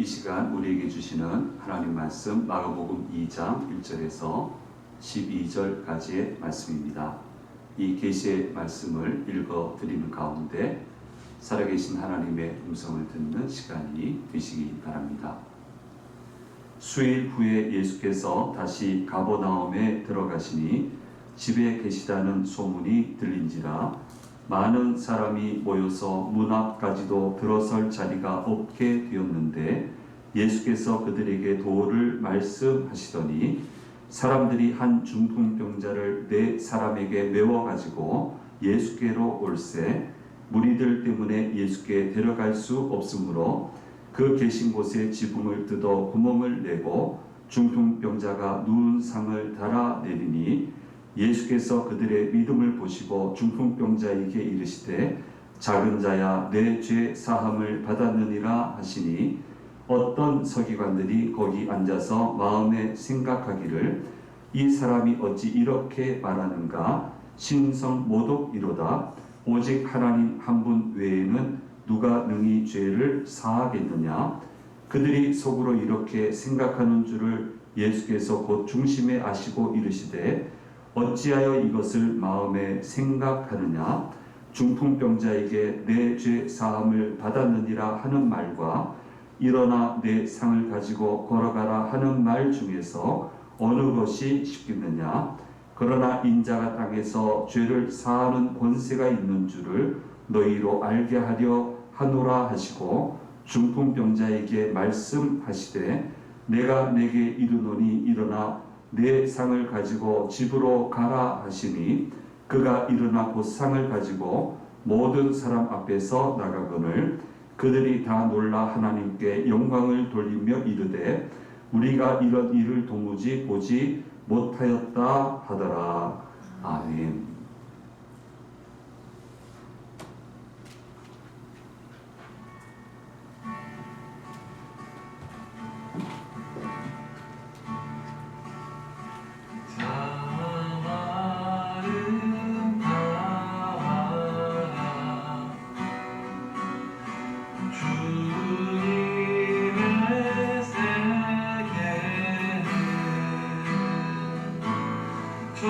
이 시간 우리에게 주시는 하나님 말씀 마가복음 2장 1절에서 12절까지의 말씀입니다. 이 계시의 말씀을 읽어 드리는 가운데 살아계신 하나님의 음성을 듣는 시간이 되시기 바랍니다. 수일 후에 예수께서 다시 가버나움에 들어가시니 집에 계시다는 소문이 들린지라 많은 사람이 모여서 문 앞까지도 들어설 자리가 없게 되었는데 예수께서 그들에게 도를 말씀하시더니 사람들이 한 중풍병자를 4사람에게 메워 가지고 예수께로 올세 무리들 때문에 예수께 데려갈 수 없으므로 그 계신 곳에 지붕을 뜯어 구멍을 내고 중풍병자가 누운 상을 달아내리니 예수께서 그들의 믿음을 보시고 중풍병자에게 이르시되 작은 자야 내 죄 사함을 받았느니라 하시니 어떤 서기관들이 거기 앉아서 마음에 생각하기를 이 사람이 어찌 이렇게 말하는가 신성모독이로다 오직 하나님 한 분 외에는 누가 능히 죄를 사하겠느냐. 그들이 속으로 이렇게 생각하는 줄을 예수께서 곧 중심에 아시고 이르시되 어찌하여 이것을 마음에 생각하느냐. 중풍병자에게 내 죄 사함을 받았느니라 하는 말과 일어나 내 상을 가지고 걸어가라 하는 말 중에서 어느 것이 쉽겠느냐. 그러나 인자가 땅에서 죄를 사하는 권세가 있는 줄을 너희로 알게 하려 하노라 하시고 중풍병자에게 말씀하시되 내가 내게 이르노니 일어나 내 상을 가지고 집으로 가라 하시니 그가 일어나 곧 상을 가지고 모든 사람 앞에서 나가거늘 그들이 다 놀라 하나님께 영광을 돌리며 이르되 우리가 이런 일을 도무지 보지 못하였다 하더라. 아멘. 저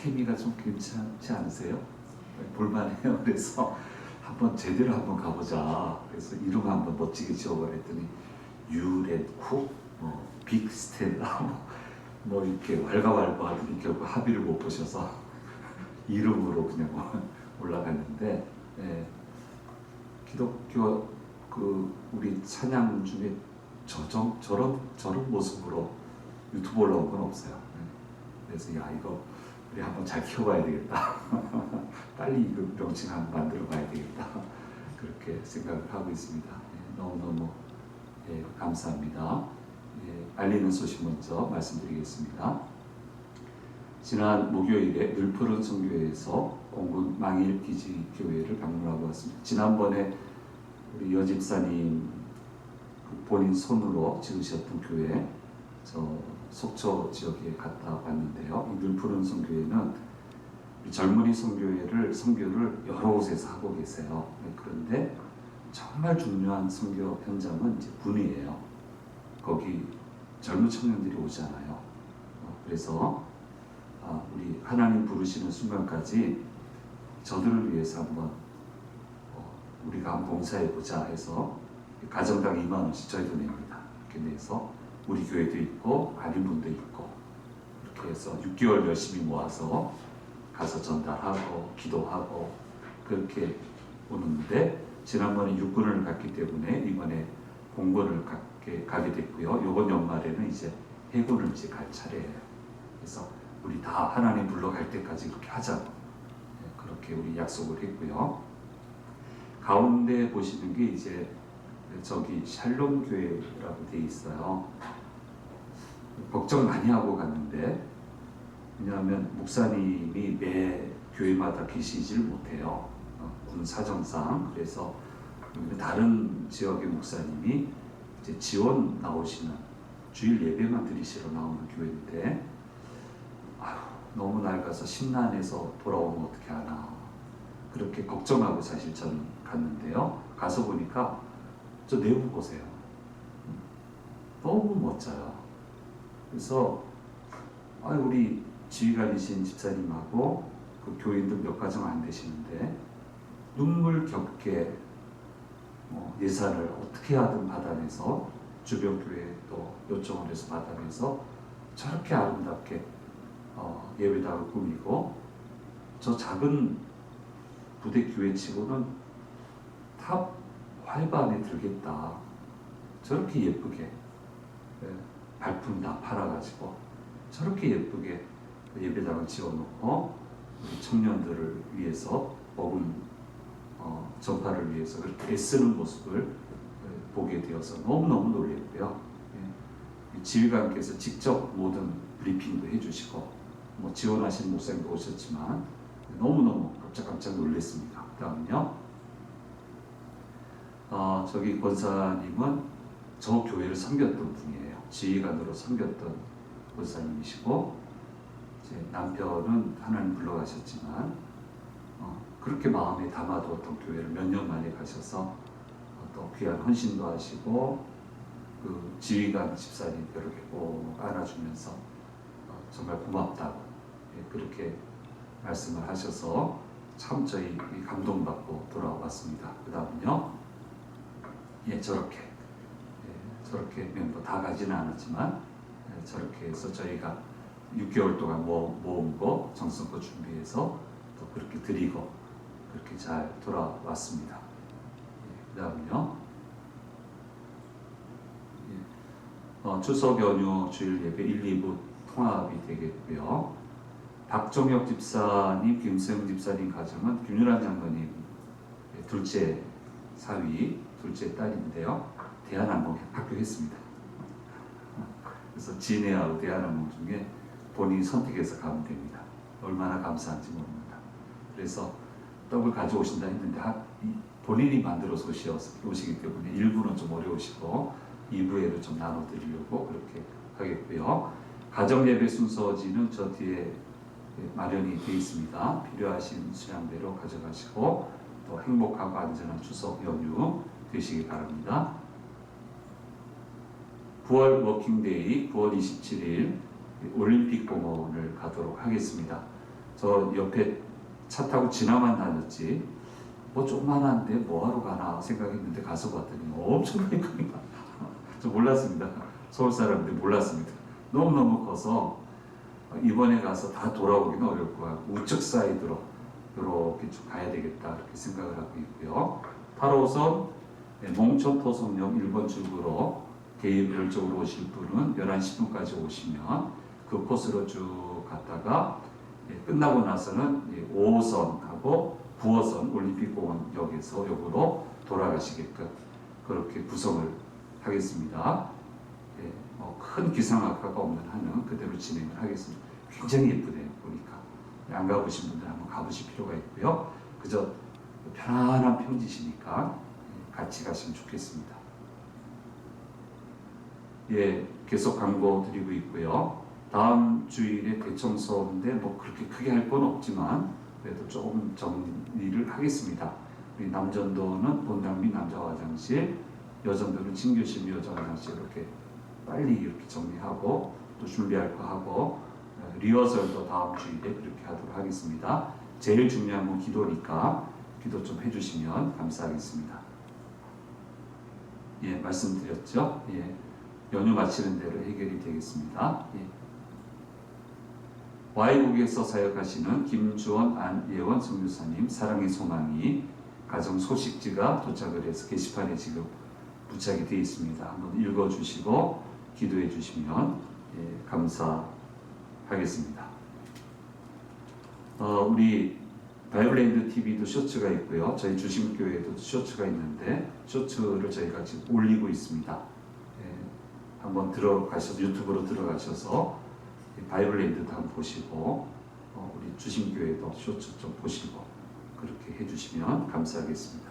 케미가 좀 괜찮지 않으세요? 볼만해요. 그래서 한번 제대로 한번 가보자. 그래서 이름 한번 멋지게 지어버렸더니 유렛쿡, 빅스텔라, 뭐 이렇게 왈가왈부하더니 결국 합의를 못 보셔서 이름으로 그냥 올라갔는데, 예, 기독교 그 우리 찬양 중에 저런 모습으로 유튜브 올라온 건 없어요. 그래서 야, 이거 우리 한번 잘 키워봐야 되겠다. 빨리 이거 명칭 한번 만들어 봐야 되겠다. 그렇게 생각을 하고 있습니다. 너무너무 감사합니다. 알리는 소식 먼저 말씀드리겠습니다. 지난 목요일에 늘푸른 선교회에서 공군 망일기지교회를 방문하고 왔습니다. 지난번에 우리 여집사님 본인 손으로 지으셨던 교회, 저 속초 지역에 갔다 왔는데요. 이 늘푸른 선교회는 젊은이 선교를 여러 곳에서 하고 계세요. 그런데 정말 중요한 선교 현장은 이제 군위예요. 거기 젊은 청년들이 오잖아요. 그래서 우리 하나님 부르시는 순간까지 저들을 위해서 한번 우리가 한번 봉사해보자 해서 가정당 2만 원씩 저희도 냅니다. 이렇게 내서 우리 교회도 있고 아닌 분도 있고 이렇게 해서 6개월 열심히 모아서 가서 전달하고 기도하고 그렇게 오는데, 지난번에 육군을 갔기 때문에 이번에 공군을 가게 됐고요. 이번 연말에는 이제 해군을 이제 갈 차례예요. 그래서 우리 다 하나님 불러갈 때까지 그렇게 하자고, 그렇게 우리 약속을 했고요. 가운데 보시는 게 이제 저기 샬롬 교회라고 돼 있어요. 걱정 많이 하고 갔는데, 왜냐하면 목사님이 매 교회마다 계시질 못해요. 군 사정상. 그래서 다른 지역의 목사님이 이제 지원 나오시는, 주일 예배만 드리시러 나오는 교회인데, 너무 낡아서 심란해서 돌아오면 어떻게 하나, 그렇게 걱정하고 사실 저는 갔는데요. 가서 보니까 저 내부 보세요. 너무 멋져요. 그래서 우리 지휘관이신 집사님하고 그 교인들 몇 가정 안 되시는데 눈물겹게 예산을 어떻게 하든 받아내서 주변 교회에 또 요청을 해서 받아내서 저렇게 아름답게 예배당을 꾸미고, 저 작은 부대 교회치고는 탑 5 안에 들겠다. 저렇게 예쁘게 발품 다 팔아가지고 저렇게 예쁘게 예배당을 지어놓고 우리 청년들을 위해서 복음 전파를 위해서 그렇게 애쓰는 모습을 보게 되어서 너무너무 놀랐고요. 지휘관께서 직접 모든 브리핑도 해주시고 지원하신 목사님도 오셨지만 너무너무 깜짝 놀랐습니다. 그 다음은요, 저기 권사님은 저 교회를 섬겼던 분이에요. 지휘관으로 섬겼던 권사님이시고, 이제 남편은 하나님 불러가셨지만 그렇게 마음에 담아두었던 교회를 몇 년 만에 가셔서 또 귀한 헌신도 하시고, 그 지휘관 집사님 이렇게 꼭 안아주면서 정말 고맙다고 그렇게 말씀을 하셔서 참 저희 감동받고 돌아왔습니다. 그 다음은요, 저렇게 멤버 다 가지는 않았지만 저렇게 해서 저희가 6개월 동안 모은 거 정성껏 준비해서 또 그렇게 드리고 그렇게 잘 돌아왔습니다. 그 다음은요, 추석 연휴 주일 예배 1, 2부 통합이 되겠고요. 박종혁 집사님, 김수영 집사님 가정은 김유란 장로님 둘째 사위, 둘째 딸인데요. 대한항공 합격했습니다. 그래서 진해하고 대한항공 중에 본인이 선택해서 가면 됩니다. 얼마나 감사한지 모릅니다. 그래서 떡을 가져오신다 했는데 본인이 만들어서 오시기 때문에 1부는 좀 어려우시고 2부에는 좀 나눠드리려고 그렇게 하겠고요. 가정예배 순서지는 저 뒤에 마련이 되어 있습니다. 필요하신 수량대로 가져가시고 또 행복하고 안전한 추석 연휴 되시기 바랍니다. 9월 워킹데이 9월 27일 올림픽 공원을 가도록 하겠습니다. 저 옆에 차 타고 지나만 다녔지 뭐 조그만한데 뭐하러 가나 생각했는데 가서 봤더니 엄청나게 크니까 저 몰랐습니다. 서울 사람인데 몰랐습니다. 너무너무 커서 이번에 가서 다 돌아오기는 어려울 것 같고 우측 사이드로 이렇게 쭉 가야 되겠다 그렇게 생각을 하고 있고요. 8호선 몽천 토성역 1번 출구로 개인별적으로 오실 분은 11시 10분까지 오시면 그 코스로 쭉 갔다가 끝나고 나서는 5호선하고 9호선 올림픽공원역에서 역으로 돌아가시게끔 그렇게 구성을 하겠습니다. 큰 기상악화가 없는 한은 그대로 진행을 하겠습니다. 굉장히 예쁘네요. 보니까 안 가보신 분들 한번 가보실 필요가 있고요. 그저 편안한 평지시니까 같이 가시면 좋겠습니다. 계속 광고 드리고 있고요. 다음 주일에 대청소인데 뭐 그렇게 크게 할 건 없지만 그래도 조금 정리를 하겠습니다. 우리 남전도는 본당비 남자 화장실, 여전도는 진교심 여자 화장실 이렇게 빨리 이렇게 정리하고 또 준비할 거 하고 리허설도 다음 주일에 그렇게 하도록 하겠습니다. 제일 중요한 건 기도니까 기도 좀 해주시면 감사하겠습니다. 말씀드렸죠? 연휴 마치는 대로 해결이 되겠습니다. Y국에서 사역하시는 김주원 안예원 선교사님 사랑의 소망이 가정 소식지가 도착을 해서 게시판에 지금 부착이 되어 있습니다. 한번 읽어주시고 기도해 주시면 감사하겠습니다. 우리 바이블랜드 TV도 쇼츠가 있고요. 저희 주심교회도 쇼츠가 있는데 쇼츠를 저희가 지금 올리고 있습니다. 한번 들어가셔서 유튜브로 들어가셔서 바이블랜드도 한번 보시고 우리 주심교회도 쇼츠 좀 보시고 그렇게 해주시면 감사하겠습니다.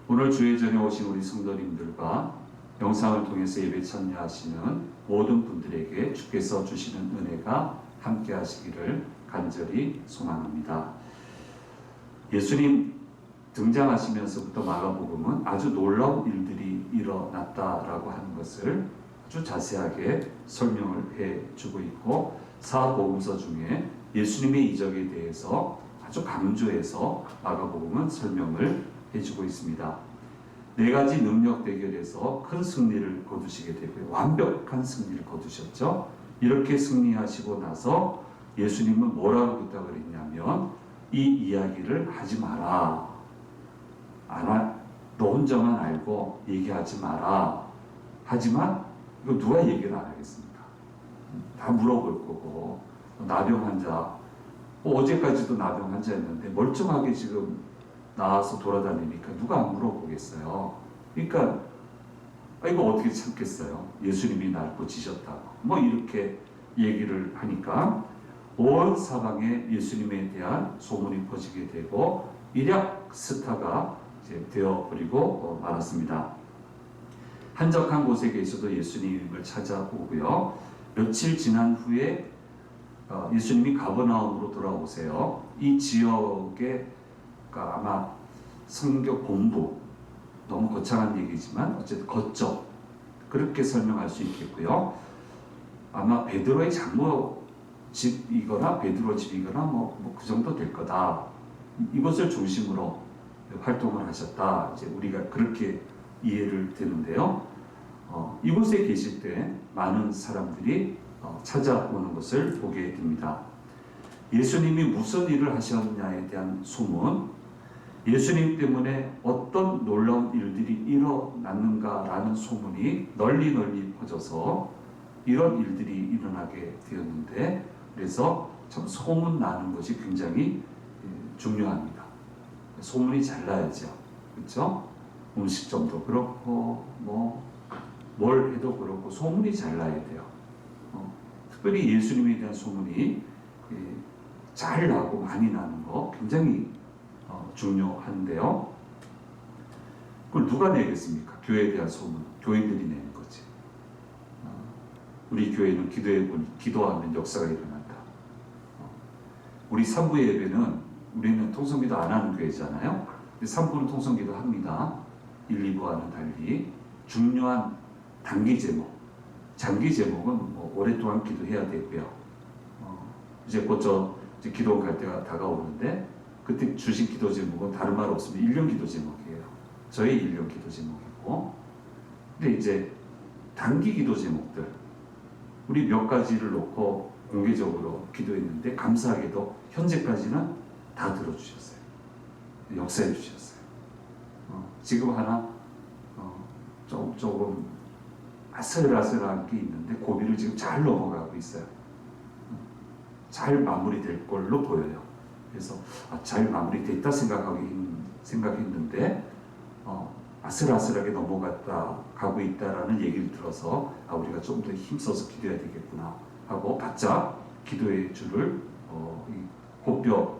오늘 주일전에 오신 우리 성도님들과 영상을 통해서 예배 참여하시는 모든 분들에게 주께서 주시는 은혜가 함께 하시기를 간절히 소망합니다. 예수님 등장하시면서부터 마가복음은 아주 놀라운 일들이 일어났다라고 하는 것을 아주 자세하게 설명을 해주고 있고 사복음서 중에 예수님의 이적에 대해서 아주 강조해서 마가복음은 설명을 해주고 있습니다. 4가지 능력 대결에서 큰 승리를 거두시게 되고요. 완벽한 승리를 거두셨죠. 이렇게 승리하시고 나서 예수님은 뭐라고 부탁을 했냐면 이 이야기를 하지 마라. 너 혼자만 알고 얘기하지 마라. 하지만 이거 누가 얘기를 안 하겠습니까? 다 물어볼 거고 나병 환자 어제까지도 나병 환자였는데 멀쩡하게 지금 나와서 돌아다니니까 누가 안 물어보겠어요. 그러니까 이거 어떻게 참겠어요? 예수님이 날 고치셨다고 뭐 이렇게 얘기를 하니까 온 사방에 예수님에 대한 소문이 퍼지게 되고 일약 스타가 이제 되어버리고 말았습니다. 한적한 곳에 계셔도 예수님을 찾아오고요. 며칠 지난 후에 예수님이 가버나움으로 돌아오세요. 이 지역에 아마 성교 본부 너무 거창한 얘기지만 어쨌든 거점 그렇게 설명할 수 있겠고요. 아마 베드로의 장모 집이거나 베드로 집이거나 뭐 그 정도 될 거다. 이것을 중심으로 활동을 하셨다. 이제 우리가 그렇게 이해를 되는데요. 이곳에 계실 때 많은 사람들이 찾아오는 것을 보게 됩니다. 예수님이 무슨 일을 하셨냐에 대한 소문, 예수님 때문에 어떤 놀라운 일들이 일어났는가라는 소문이 널리 퍼져서 이런 일들이 일어나게 되었는데 그래서 참 소문나는 것이 굉장히 중요합니다. 소문이 잘 나야죠. 그렇죠? 음식점도 그렇고 뭘 해도 그렇고 소문이 잘 나야 돼요. 특별히 예수님에 대한 소문이 잘 나고 많이 나는 거 굉장히 중요한데요. 그걸 누가 내겠습니까? 교회에 대한 소문, 교인들이 내는 거지. 우리 교회는 기도하면 역사가 일어난다. 우리 3부 예배는 우리는 통성기도 안 하는 교회잖아요. 근데 3부는 통성기도 합니다. 1, 2부와는 달리 중요한 단기 제목, 장기 제목은 뭐 오랫동안 기도해야 되고요. 이제 곧 이제 기도 갈 때가 다가오는데 그때 주신 기도 제목은 다른 말 없으면 1년 기도 제목이에요. 저의 1년 기도 제목이고, 근데 이제 단기 기도 제목들 우리 몇 가지를 놓고 공개적으로 기도했는데 감사하게도 현재까지는 다 들어주셨어요. 역사해 주셨어요. 지금 하나 조금 아슬아슬한 게 있는데 고비를 지금 잘 넘어가고 있어요. 잘 마무리될 걸로 보여요. 그래서 잘 마무리됐다 생각했는데 아슬아슬하게 넘어갔다 가고 있다라는 얘기를 들어서 우리가 좀 더 힘써서 기도해야 되겠구나 하고 바짝 기도의 줄을 곧벼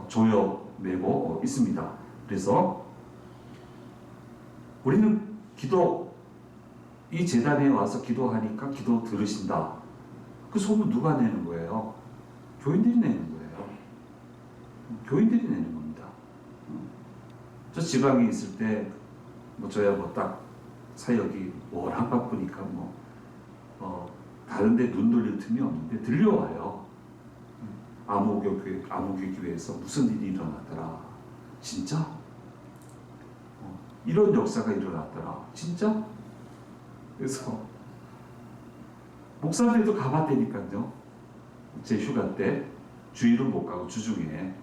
조여 매고 있습니다. 그래서 우리는 이 재단에 와서 기도하니까 기도 들으신다. 그 소문 누가 내는 거예요? 교인들이 내는 거예요. 교인들이 내는 겁니다. 저 지방에 있을 때 저야 딱 사역이 워낙 바쁘니까 다른데 눈 돌릴 틈이 없는데 들려와요. 아무개 교회에서 무슨 일이 일어났더라. 진짜? 이런 역사가 일어났더라. 진짜? 그래서 목사들도 가봤다니까요. 제 휴가 때 주일은 못 가고 주중에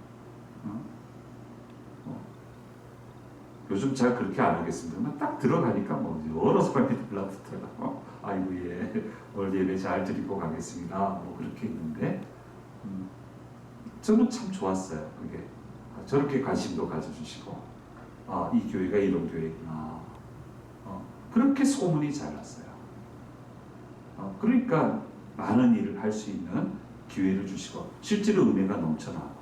요즘 잘 그렇게 안 하겠습니다만 딱 들어가니까 여러 사람이 들라붙어요. 아이고 오늘 예배 잘 드리고 가겠습니다. 그렇게 있는데 저는 참 좋았어요. 그게 저렇게 관심도 가져주시고 이 교회가 이런 교회구나. 그렇게 소문이 잘 났어요. 그러니까 많은 일을 할 수 있는 기회를 주시고 실제로 은혜가 넘쳐나고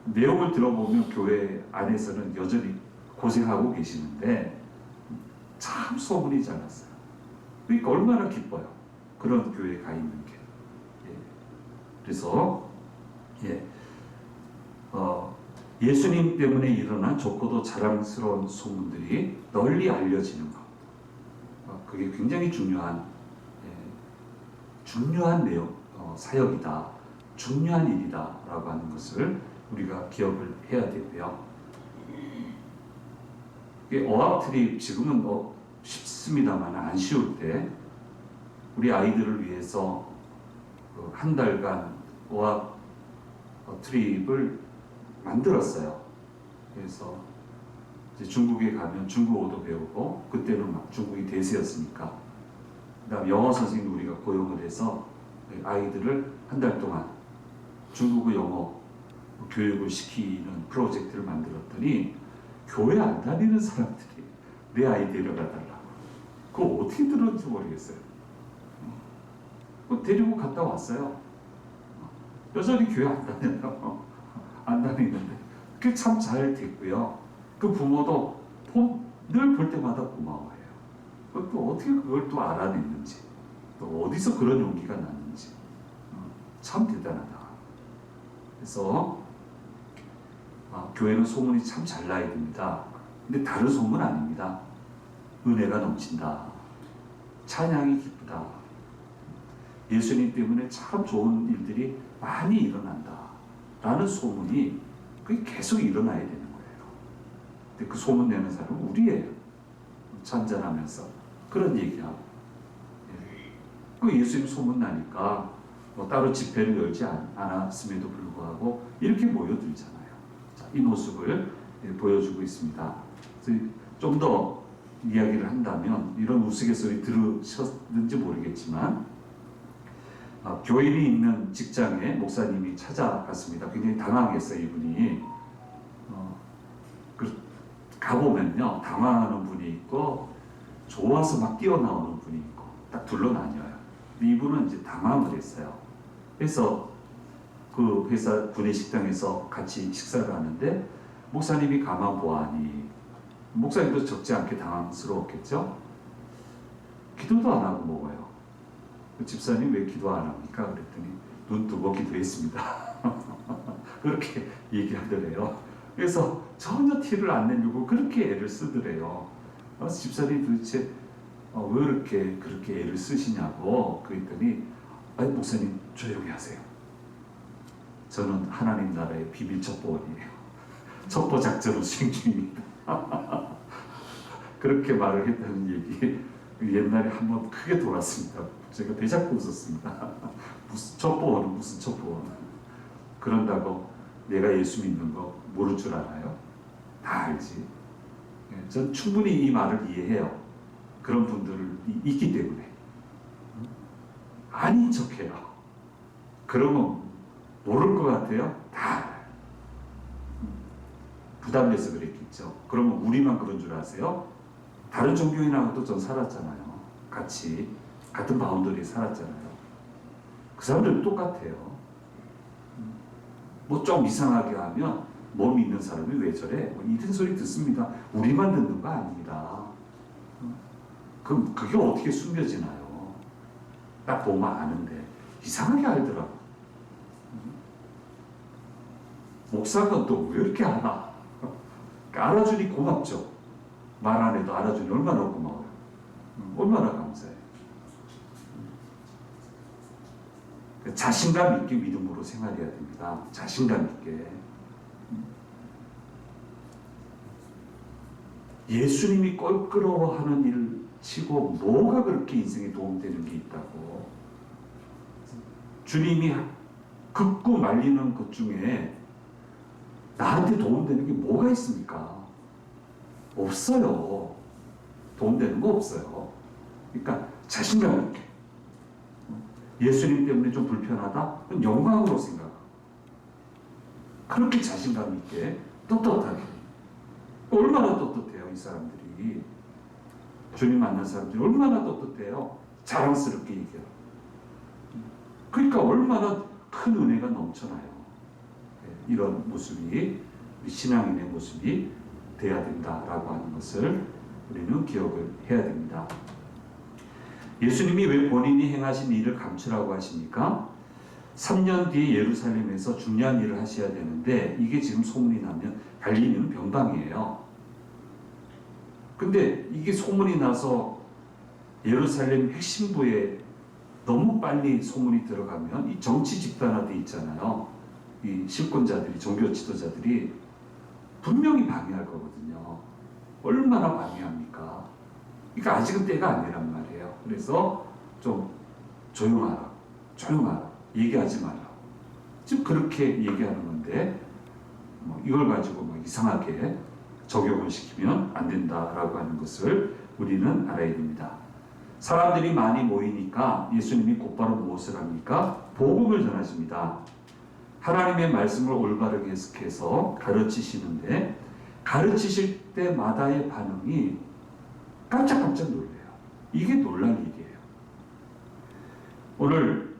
내용을 들어보면 교회 안에서는 여전히 고생하고 계시는데 참 소문이 잘 났어요. 그러니까 얼마나 기뻐요. 그런 교회에 가 있는 게. 그래서 예수님 때문에 일어난 좋고도 자랑스러운 소문들이 널리 알려지는 것. 그게 굉장히 중요한 내용, 사역이다. 중요한 일이다라고 하는 것을 우리가 기억을 해야 되고요. 어학 트립 지금은 쉽습니다만 안 쉬울 때 우리 아이들을 위해서 한 달간 어학 트립을 만들었어요. 그래서 이제 중국에 가면 중국어도 배우고 그때는 막 중국이 대세였으니까 그다음 영어 선생님 우리가 고용을 해서 아이들을 한 달 동안 중국어 영어 교육을 시키는 프로젝트를 만들었더니 교회 안 다니는 사람들이 내 아이 데려가달라고. 그거 어떻게 들었는지 모르겠어요. 데리고 갔다 왔어요. 여전히 교회 안 다녀요. 안 다니는데 그게 참 잘 됐고요. 그 부모도 늘 볼 때마다 고마워해요. 또 어떻게 그걸 또 알아냈는지, 또 어디서 그런 용기가 났는지 참 대단하다. 그래서 교회는 소문이 참 잘 나야 됩니다. 근데 다른 소문 아닙니다. 은혜가 넘친다. 찬양이 기쁘다. 예수님 때문에 참 좋은 일들이 많이 일어난다. 라는 소문이 그게 계속 일어나야 되는 거예요. 근데 그 소문 내는 사람은 우리예요. 잔잔하면서 그런 얘기하고. 그 예수님 소문 나니까 따로 집회를 열지 않았음에도 불구하고 이렇게 모여들잖아요. 자, 이 모습을 보여주고 있습니다. 좀 더 이야기를 한다면 이런 우스갯소리 들으셨는지 모르겠지만 교인이 있는 직장에 목사님이 찾아갔습니다. 굉장히 당황했어요. 이분이 가보면요 당황하는 분이 있고 좋아서 막 뛰어나오는 분이 있고 딱 둘로 나뉘어요. 근데 이분은 이제 당황을 했어요. 그래서 그 회사 구내식당에서 같이 식사를 하는데 목사님이 가만 보아하니 목사님도 적지 않게 당황스러웠겠죠. 기도도 안 하고 먹어요. 그 집사님 왜 기도 안 합니까? 그랬더니 눈 뜨고 기도했습니다. 그렇게 얘기하더래요. 그래서 전혀 티를 안 내려고 그렇게 애를 쓰더래요. 집사님 도대체 왜 그렇게 애를 쓰시냐고 그랬더니 목사님 조용히 하세요. 저는 하나님 나라의 비밀 첩보원이에요. 첩보 작전을 수행 중입니다. 그렇게 말을 했다는 얘기 옛날에 한번 크게 돌았습니다. 제가 대잡고 웃었습니다. 무슨 첩보원은 무슨 첩보원. 그런다고 내가 예수 믿는 거 모를 줄 알아요? 다 알지. 전 충분히 이 말을 이해해요. 그런 분들이 있기 때문에. 아닌 척해요. 그러면 모를 것 같아요? 다 알아요. 부담돼서 그랬겠죠. 그러면 우리만 그런 줄 아세요? 다른 종교인하고도 전 살았잖아요. 같은 바운더리에 살았잖아요. 그 사람들은 똑같아요. 뭐 좀 이상하게 하면 뭐 믿는 사람이 왜 저래? 뭐 이런 소리 듣습니다. 우리만 듣는 거 아닙니다. 그럼 그게 어떻게 숨겨지나요? 딱 보면 아는데 이상하게 알더라고. 목사가 또 왜 이렇게 알아? 알아주니 고맙죠. 말 안 해도 알아주니 얼마나 고마워요. 얼마나 감사해요. 자신감 있게 믿음으로 생활해야 됩니다. 자신감 있게. 예수님이 껄끄러워하는 일 치고 뭐가 그렇게 인생에 도움되는 게 있다고. 주님이 긋고 말리는 것 중에 나한테 도움되는 게 뭐가 있습니까? 없어요. 도움되는 거 없어요. 그러니까 자신감 있게. 예수님 때문에 좀 불편하다? 그건 영광으로 생각하고. 그렇게 자신감 있게 떳떳하게. 얼마나 떳떳해요, 이 사람들이. 주님 만난 사람들이 얼마나 떳떳해요. 자랑스럽게 얘기해요. 그러니까 얼마나 큰 은혜가 넘쳐나요. 이런 모습이 우리 신앙인의 모습이 돼야 된다라고 하는 것을 우리는 기억을 해야 됩니다. 예수님이 왜 본인이 행하신 일을 감추라고 하십니까? 3년 뒤에 예루살렘에서 중요한 일을 하셔야 되는데 이게 지금 소문이 나면 갈리는 변방이에요. 근데 이게 소문이 나서 예루살렘 핵심부에 너무 빨리 소문이 들어가면 이 정치 집단화돼 있잖아요. 이 실권자들이, 종교 지도자들이 분명히 방해할 거거든요. 얼마나 방해합니까? 그러니까 아직은 때가 아니란 말이에요. 그래서 좀 조용하라. 얘기하지 마라. 지금 그렇게 얘기하는 건데 뭐 이걸 가지고 뭐 이상하게 적용을 시키면 안 된다라고 하는 것을 우리는 알아야 됩니다. 사람들이 많이 모이니까 예수님이 곧바로 무엇을 합니까? 복음을 전하십니다. 하나님의 말씀을 올바르게 해석해서 가르치시는데 가르치실 때마다의 반응이 깜짝깜짝 놀래요. 이게 놀랄 일이에요. 오늘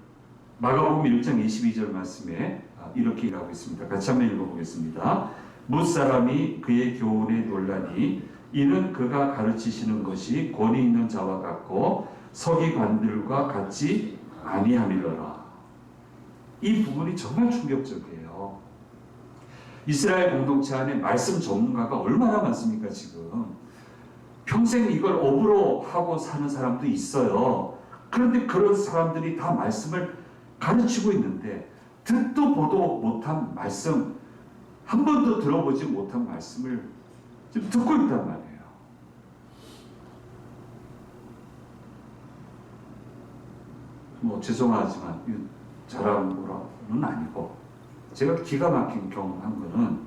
마가복음 1장 22절 말씀에 이렇게 일하고 있습니다. 같이 한번 읽어보겠습니다. 뭇사람이 그의 교훈에 놀라니 이는 그가 가르치시는 것이 권위 있는 자와 같고 서기관들과 같이 아니함이로라. 이 부분이 정말 충격적이에요. 이스라엘 공동체 안에 말씀 전문가가 얼마나 많습니까 지금. 평생 이걸 업으로 하고 사는 사람도 있어요. 그런데 그런 사람들이 다 말씀을 가르치고 있는데 듣도 보도 못한 말씀, 한 번도 들어보지 못한 말씀을 지금 듣고 있단 말이에요. 뭐 죄송하지만 이건 자랑으로는 아니고 제가 기가 막힌 경험한 거는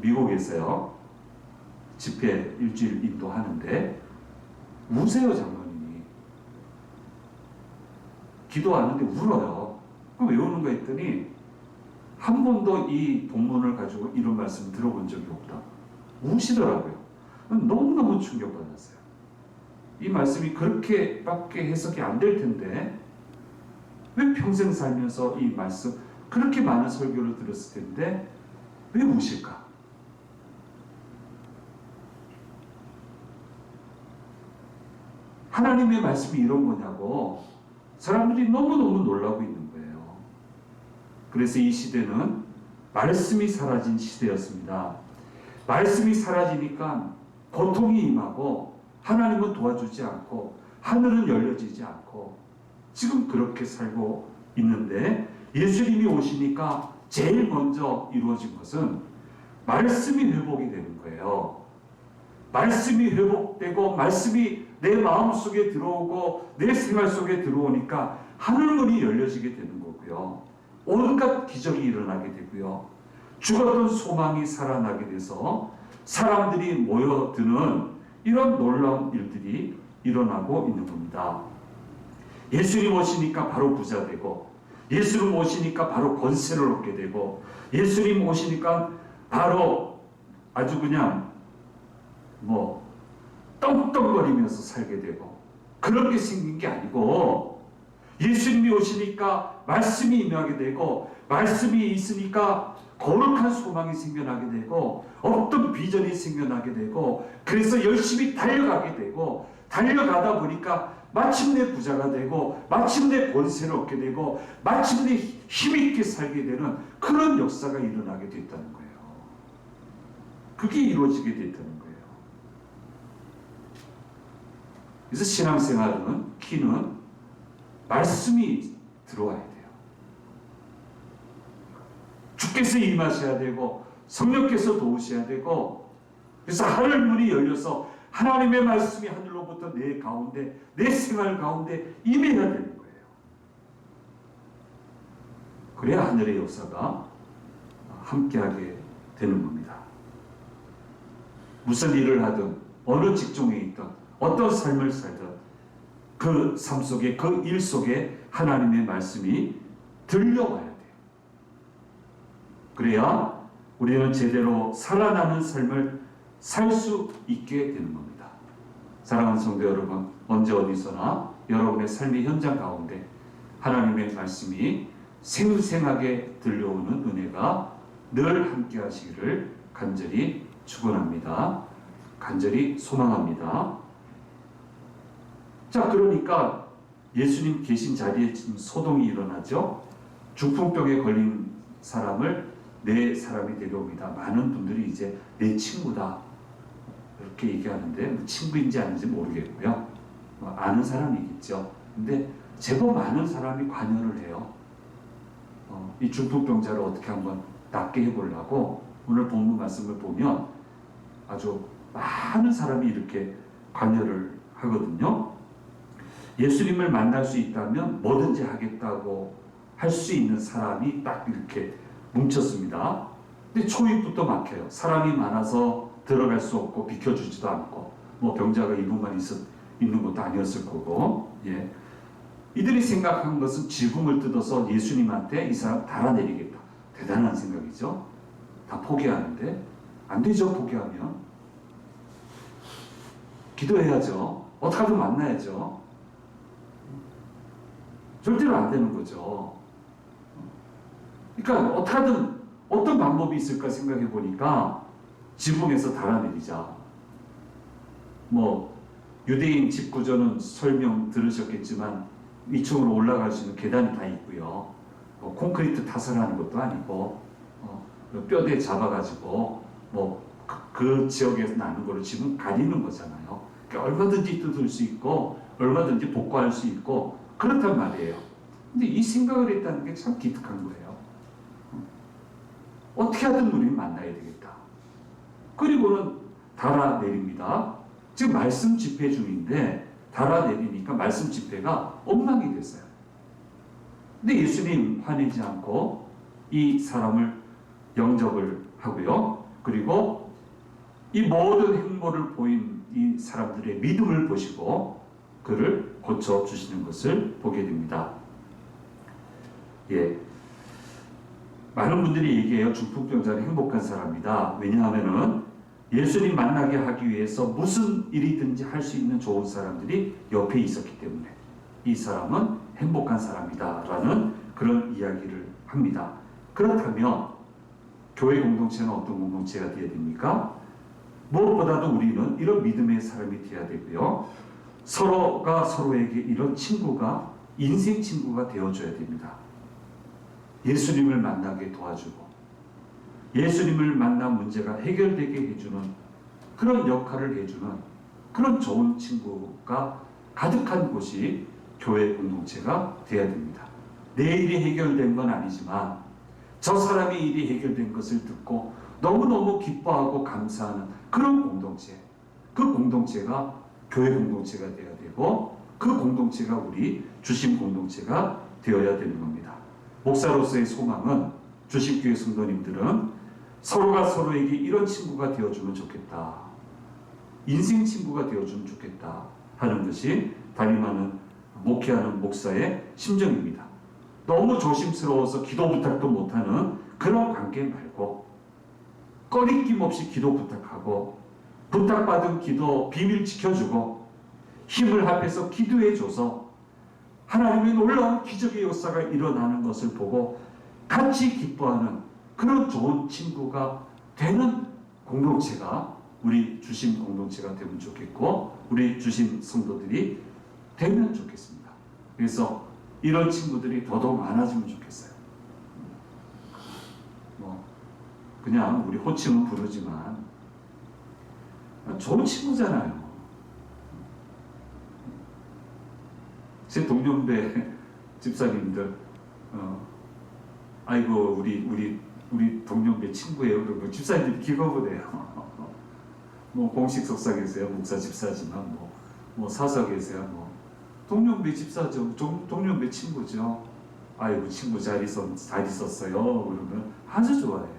미국에서요. 집회 일주일 인도하는데 우세요 장로님이. 기도하는데 울어요. 그럼 왜 우는가 했더니 한 번도 이 본문을 가지고 이런 말씀 들어본 적이 없다. 우시더라고요. 너무너무 충격받았어요. 이 말씀이 그렇게밖에 해석이 안 될 텐데 왜 평생 살면서 이 말씀 그렇게 많은 설교를 들었을 텐데 왜 우실까? 하나님의 말씀이 이런 거냐고 사람들이 너무너무 놀라고 있는 거예요. 그래서 이 시대는 말씀이 사라진 시대였습니다. 말씀이 사라지니까 고통이 임하고 하나님은 도와주지 않고 하늘은 열려지지 않고 지금 그렇게 살고 있는데 예수님이 오시니까 제일 먼저 이루어진 것은 말씀이 회복이 되는 거예요. 말씀이 회복되고 말씀이 내 마음속에 들어오고 내 생활 속에 들어오니까 하늘문이 열려지게 되는 거고요. 온갖 기적이 일어나게 되고요. 죽었던 소망이 살아나게 돼서 사람들이 모여드는 이런 놀라운 일들이 일어나고 있는 겁니다. 예수님 오시니까 바로 부자 되고, 예수님 오시니까 바로 권세를 얻게 되고, 예수님 오시니까 바로 아주 그냥 떵떵거리면서 살게 되고, 그렇게 생긴 게 아니고, 예수님이 오시니까 말씀이 임하게 되고, 말씀이 있으니까 거룩한 소망이 생겨나게 되고, 어떤 비전이 생겨나게 되고, 그래서 열심히 달려가게 되고, 달려가다 보니까 마침내 부자가 되고, 마침내 권세를 얻게 되고, 마침내 힘있게 살게 되는 그런 역사가 일어나게 됐다는 거예요. 그게 이루어지게 됐다는 거예요. 그래서 신앙생활은 키는 말씀이 들어와야 돼요. 주께서 임하셔야 되고 성령께서 도우셔야 되고, 그래서 하늘문이 열려서 하나님의 말씀이 하늘로부터 내 가운데, 내 생활 가운데 임해야 되는 거예요. 그래야 하늘의 역사가 함께하게 되는 겁니다. 무슨 일을 하든, 어느 직종에 있든, 어떤 삶을 살든 그 삶 속에, 그 일 속에 하나님의 말씀이 들려와야 돼요. 그래야 우리는 제대로 살아나는 삶을 살 수 있게 되는 겁니다. 사랑하는 성도 여러분, 언제 어디서나 여러분의 삶의 현장 가운데 하나님의 말씀이 생생하게 들려오는 은혜가 늘 함께 하시기를 간절히 축원합니다. 간절히 소망합니다. 자, 그러니까 예수님 계신 자리에 지금 소동이 일어나죠. 중풍병에 걸린 사람을 내 사람이 데려옵니다. 많은 분들이 이제 내 친구다 이렇게 얘기하는데, 친구인지 아닌지 모르겠고요. 아는 사람이겠죠. 근데 제법 많은 사람이 관여를 해요. 이 중풍병자를 어떻게 한번 낫게 해보려고 오늘 본문 말씀을 보면 아주 많은 사람이 이렇게 관여를 하거든요. 예수님을 만날 수 있다면 뭐든지 하겠다고 할 수 있는 사람이 딱 이렇게 뭉쳤습니다. 근데 초입부터 막혀요. 사람이 많아서 들어갈 수 없고 비켜주지도 않고, 병자가 이분만 있는 것도 아니었을 거고, 예. 이들이 생각한 것은 지붕을 뜯어서 예수님한테 이 사람 달아내리겠다. 대단한 생각이죠. 다 포기하는데 안 되죠. 포기하면 기도해야죠. 어떻게든 만나야죠. 절대로 안 되는 거죠. 그러니까 어떻게든 어떤 방법이 있을까 생각해 보니까 지붕에서 달아내리자. 유대인 집 구조는 설명 들으셨겠지만 2층으로 올라갈 수 있는 계단이 다 있고요. 콘크리트 타설 하는 것도 아니고, 뼈대 잡아가지고, 그 지역에서 나는 거를 지금 가리는 거잖아요. 그러니까 얼마든지 뜯을 수 있고, 얼마든지 복구할 수 있고, 그렇단 말이에요. 근데 이 생각을 했다는 게 참 기특한 거예요. 어떻게 하든 우리는 만나야 되겠다. 그리고는 달아내립니다. 지금 말씀 집회 중인데, 달아내리니까 말씀 집회가 엉망이 됐어요. 근데 예수님 화내지 않고 이 사람을 영접을 하고요. 그리고 이 모든 행보를 보인 이 사람들의 믿음을 보시고 그를 고쳐주시는 것을 보게 됩니다. 예. 많은 분들이 얘기해요. 중풍병자는 행복한 사람이다. 왜냐하면은 예수님 만나게 하기 위해서 무슨 일이든지 할 수 있는 좋은 사람들이 옆에 있었기 때문에 이 사람은 행복한 사람이다 라는 그런 이야기를 합니다. 그렇다면 교회 공동체는 어떤 공동체가 되어야 됩니까? 무엇보다도 우리는 이런 믿음의 사람이 되어야 되고요. 서로가 서로에게 이런 친구가, 인생 친구가 되어줘야 됩니다. 예수님을 만나게 도와주고 예수님을 만나 문제가 해결되게 해주는 그런 역할을 해주는 그런 좋은 친구가 가득한 곳이 교회 공동체가 되어야 됩니다. 내일이 해결된 건 아니지만 저 사람의 일이 해결된 것을 듣고 너무너무 기뻐하고 감사하는 그런 공동체, 그 공동체가 교회 공동체가 되어야 되고 그 공동체가 우리 주심 공동체가 되어야 되는 겁니다. 목사로서의 소망은 주심교회 성도님들은 서로가 서로에게 이런 친구가 되어주면 좋겠다. 인생 친구가 되어주면 좋겠다 하는 것이 담임하는 목회하는 목사의 심정입니다. 너무 조심스러워서 기도 부탁도 못하는 그런 관계 말고 꺼리낌 없이 기도 부탁하고 부탁받은 기도 비밀 지켜주고 힘을 합해서 기도해줘서 하나님의 놀라운 기적의 역사가 일어나는 것을 보고 같이 기뻐하는 그런 좋은 친구가 되는 공동체가 우리 주심 공동체가 되면 좋겠고 우리 주심 성도들이 되면 좋겠습니다. 그래서 이런 친구들이 더더욱 많아지면 좋겠어요. 그냥 우리 호칭은 부르지만 좋은 친구잖아요. 제 동년배 집사님들 아이고 우리 동년배 친구예요. 그러고 집사님들이 기겁을 해요. 뭐 공식 속삭이세요. 목사 집사지만 뭐 사석에서요. 동년배 집사죠. 동년배 친구죠. 아이고 친구 잘 있었어요. 그러면 아주 좋아해요.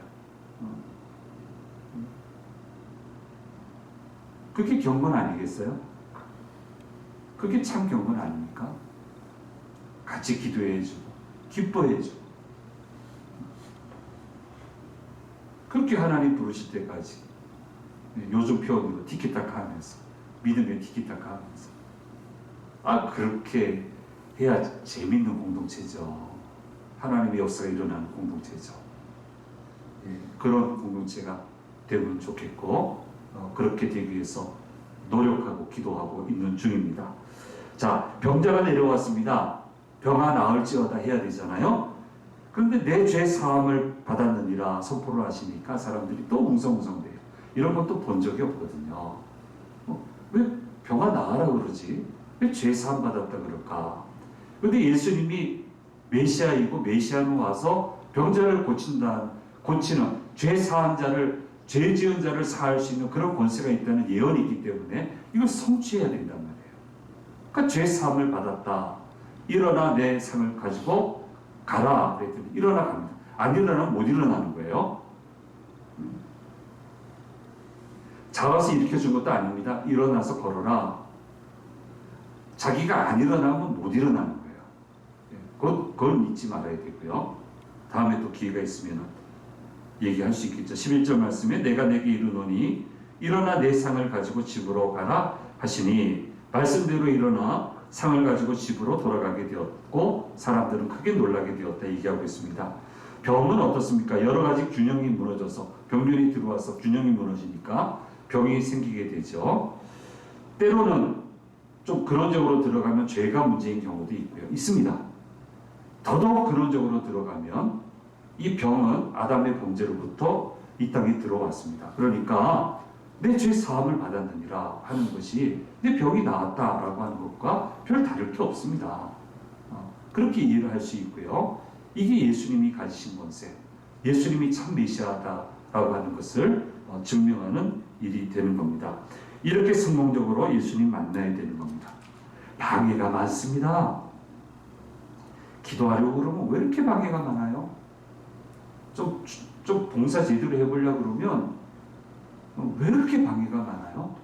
그게 경건 아니겠어요? 그게 참 경건 아닙니까? 같이 기도해주고 기뻐해주고 그렇게 하나님 부르실 때까지 요즘 표현으로 티키타카 하면서 믿음의 티키타카 하면서 그렇게 해야 재밌는 공동체죠. 하나님의 역사가 일어나는 공동체죠. 그런 공동체가 되면 좋겠고 그렇게 되기 위해서 노력하고 기도하고 있는 중입니다. 자, 병자가 내려왔습니다. 병아 나을지어다 해야 되잖아요. 그런데 내 죄 사함을 받았느니라 선포를 하시니까 사람들이 또 웅성웅성돼요. 이런 것도 본 적이 없거든요. 왜 병아 나으라 그러지? 왜 죄 사함 받았다 그럴까? 그런데 예수님이 메시아이고 메시아는 와서 병자를 고치는 죄 사한 자를 죄 지은 자를 사할 수 있는 그런 권세가 있다는 예언이 있기 때문에 이걸 성취해야 된단 말이에요. 그러니까 죄 사함을 받았다. 일어나 내 상을 가지고 가라. 그랬더니 일어나 갑니다. 안 일어나면 못 일어나는 거예요. 잡아서 일으켜준 것도 아닙니다. 일어나서 걸어라. 자기가 안 일어나면 못 일어나는 거예요. 그건 잊지 말아야 되고요. 다음에 또 기회가 있으면 얘기할 수 있겠죠. 11절 말씀에 내가 내게 이르노니 일어나 내 상을 가지고 집으로 가라 하시니 말씀대로 일어나 상을 가지고 집으로 돌아가게 되었고 사람들은 크게 놀라게 되었다 얘기하고 있습니다. 병은 어떻습니까? 여러 가지 균형이 무너져서 병균이 들어와서 균형이 무너지니까 병이 생기게 되죠. 때로는 좀 그런적으로 들어가면 죄가 문제인 경우도 있습니다. 더더욱 그런적으로 들어가면 이 병은 아담의 범죄로부터 이 땅에 들어왔습니다. 그러니까 내 죄 사함을 받았느니라 하는 것이 내 병이 나았다라고 하는 것과 별 다를 게 없습니다. 그렇게 이해를 할 수 있고요. 이게 예수님이 가지신 권세, 예수님이 참 메시아다라고 하는 것을 증명하는 일이 되는 겁니다. 이렇게 성공적으로 예수님 만나야 되는 겁니다. 방해가 많습니다. 기도하려고 그러면 왜 이렇게 방해가 많아요? 좀 봉사 제대로 해보려고 그러면 왜 이렇게 방해가 많아요?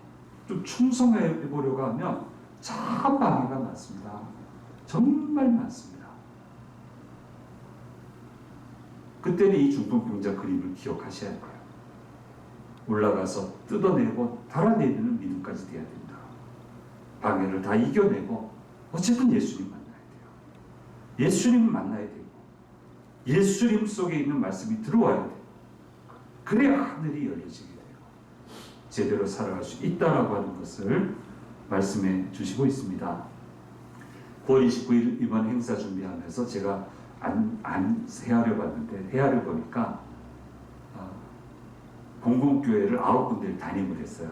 좀 충성해 보려고 하면 참 방해가 많습니다. 정말 많습니다. 그때는 이 중풍병자 그림을 기억하셔야 돼요. 올라가서 뜯어내고 달아내리는 믿음까지 돼야 된다. 방해를 다 이겨내고 어쨌든 예수님 만나야 돼요. 예수님 만나야 되고 예수님 속에 있는 말씀이 들어와야 돼요. 그래야 하늘이 열려지게 돼요. 제대로 살아갈 수 있다라고 하는 것을 말씀해 주시고 있습니다. 9월 29일 이번 행사 준비하면서 제가 헤아려 봤는데 헤아려 보니까 공공교회를 9군데를 담임을 했어요.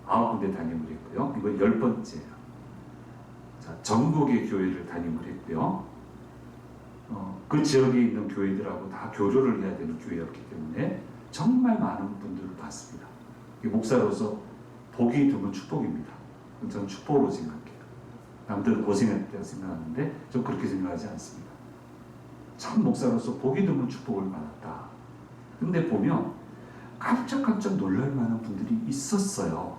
9군데 담임을 했고요. 이번 10번째예요. 자, 전국의 교회를 담임을 했고요. 그 지역에 있는 교회들하고 다 교류를 해야 되는 교회였기 때문에 정말 많은 분들을 봤습니다. 목사로서 복이 드문 축복입니다. 저는 축복으로 생각해요. 남들은 고생했다고 생각하는데 좀 그렇게 생각하지 않습니다. 참 목사로서 복이 드문 축복을 받았다. 근데 보면 깜짝깜짝 놀랄 만한 분들이 있었어요.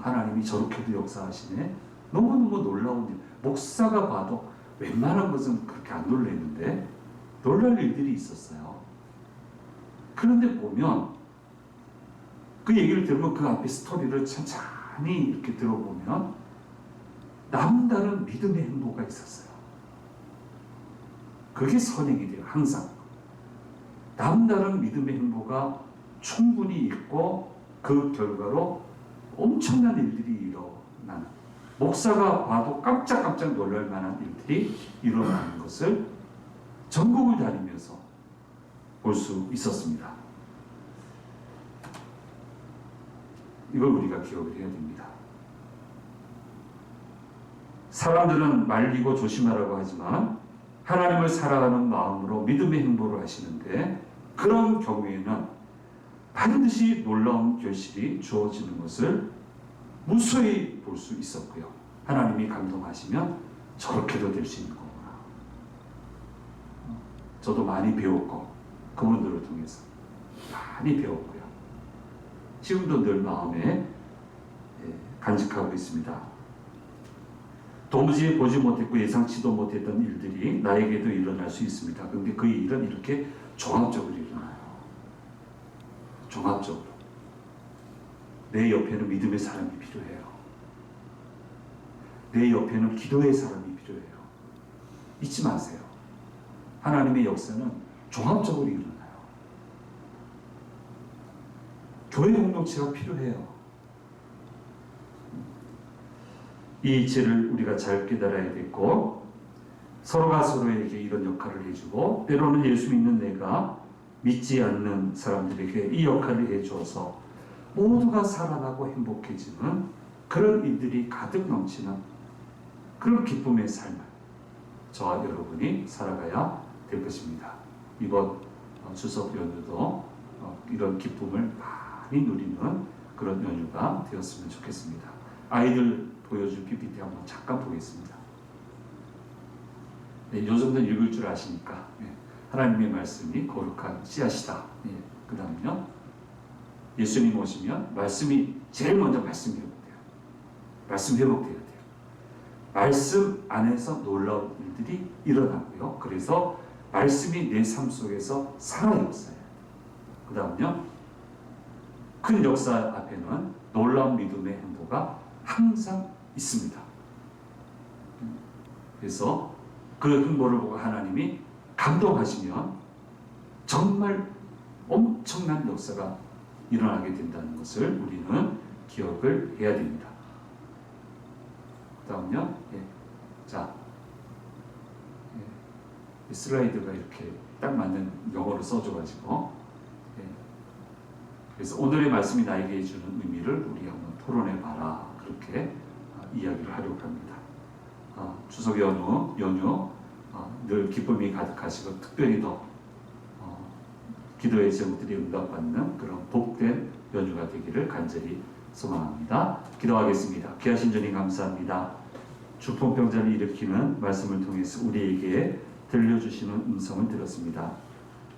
하나님이 저렇게도 역사하시네. 너무너무 놀라운 일. 목사가 봐도 웬만한 것은 그렇게 안 놀라는데 놀랄 일들이 있었어요. 그런데 보면 그 얘기를 들으면 그 앞에 스토리를 천천히 이렇게 들어보면 남다른 믿음의 행보가 있었어요. 그게 선행이 돼요. 항상 남다른 믿음의 행보가 충분히 있고 그 결과로 엄청난 일들이 일어나는, 목사가 봐도 깜짝깜짝 놀랄 만한 일들이 일어나는 것을 전국을 다니면서 볼 수 있었습니다. 이걸 우리가 기억을 해야 됩니다. 사람들은 말리고 조심하라고 하지만 하나님을 사랑하는 마음으로 믿음의 행보를 하시는데, 그런 경우에는 반드시 놀라운 결실이 주어지는 것을 무수히 볼 수 있었고요. 하나님이 감동하시면 저렇게도 될 수 있는 거구나. 저도 많이 배웠고 그분들을 통해서 많이 배웠고요. 지금도 늘 마음에 간직하고 있습니다. 도무지 보지 못했고 예상치도 못했던 일들이 나에게도 일어날 수 있습니다. 그런데 그 일은 이렇게 종합적으로 일어나요. 종합적으로. 내 옆에는 믿음의 사람이 필요해요. 내 옆에는 기도의 사람이 필요해요. 잊지 마세요. 하나님의 역사는 종합적으로 일어나요. 교회 공동체가 필요해요. 이 이치를 우리가 잘 깨달아야 되고, 서로가 서로에게 이런 역할을 해주고, 때로는 예수 믿는 내가 믿지 않는 사람들에게 이 역할을 해줘서 모두가 살아나고 행복해지는 그런 일들이 가득 넘치는 그런 기쁨의 삶을 저와 여러분이 살아가야 될 것입니다. 이번 추석 연휴도 이런 기쁨을 많이 누리는 그런 연휴가 되었으면 좋겠습니다. 아이들 보여줄 PPT 한번 잠깐 보겠습니다. 네, 이 정도 읽을 줄 아시니까. 네, 하나님의 말씀이 거룩한 씨앗이다. 네, 그 다음요, 예수님 오시면 말씀이 제일 먼저 말씀이 회복돼요. 말씀 회복돼야 돼요. 말씀 안에서 놀라운 일들이 일어나고요. 그래서 말씀이 내 삶 속에서 살아 역사해요. 그 다음요, 큰 역사 앞에는 놀라운 믿음의 행보가 항상 있습니다. 그래서 그 행보를 보고 하나님이 감동하시면 정말 엄청난 역사가 일어나게 된다는 것을 우리는 기억을 해야 됩니다. 그 다음요, 자, 슬라이드가 이렇게 딱 맞는 영어로 써줘가지고, 그래서 오늘의 말씀이 나에게 주는 의미를 우리 한번 토론해봐라. 그렇게 이야기를 하려고 합니다. 추석 연휴 늘 기쁨이 가득하시고 특별히 더 기도의 제목들이 응답받는 그런 복된 연휴가 되기를 간절히 소망합니다. 기도하겠습니다. 귀하신 주님 감사합니다. 주풍병자를 일으키는 말씀을 통해서 우리에게 들려주시는 음성을 들었습니다.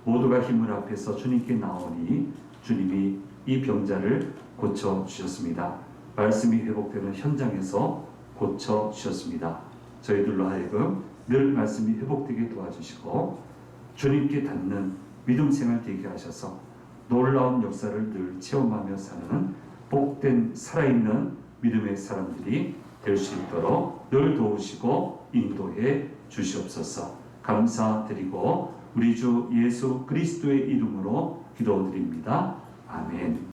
모두가 힘을 합해서 주님께 나오니 주님이 이 병자를 고쳐주셨습니다. 말씀이 회복되는 현장에서 고쳐주셨습니다. 저희들로 하여금 늘 말씀이 회복되게 도와주시고 주님께 닿는 믿음 생활 되게 하셔서 놀라운 역사를 늘 체험하며 사는 복된 살아있는 믿음의 사람들이 될 수 있도록 늘 도우시고 인도해 주시옵소서. 감사드리고 우리 주 예수 그리스도의 이름으로 기도드립니다. 아멘.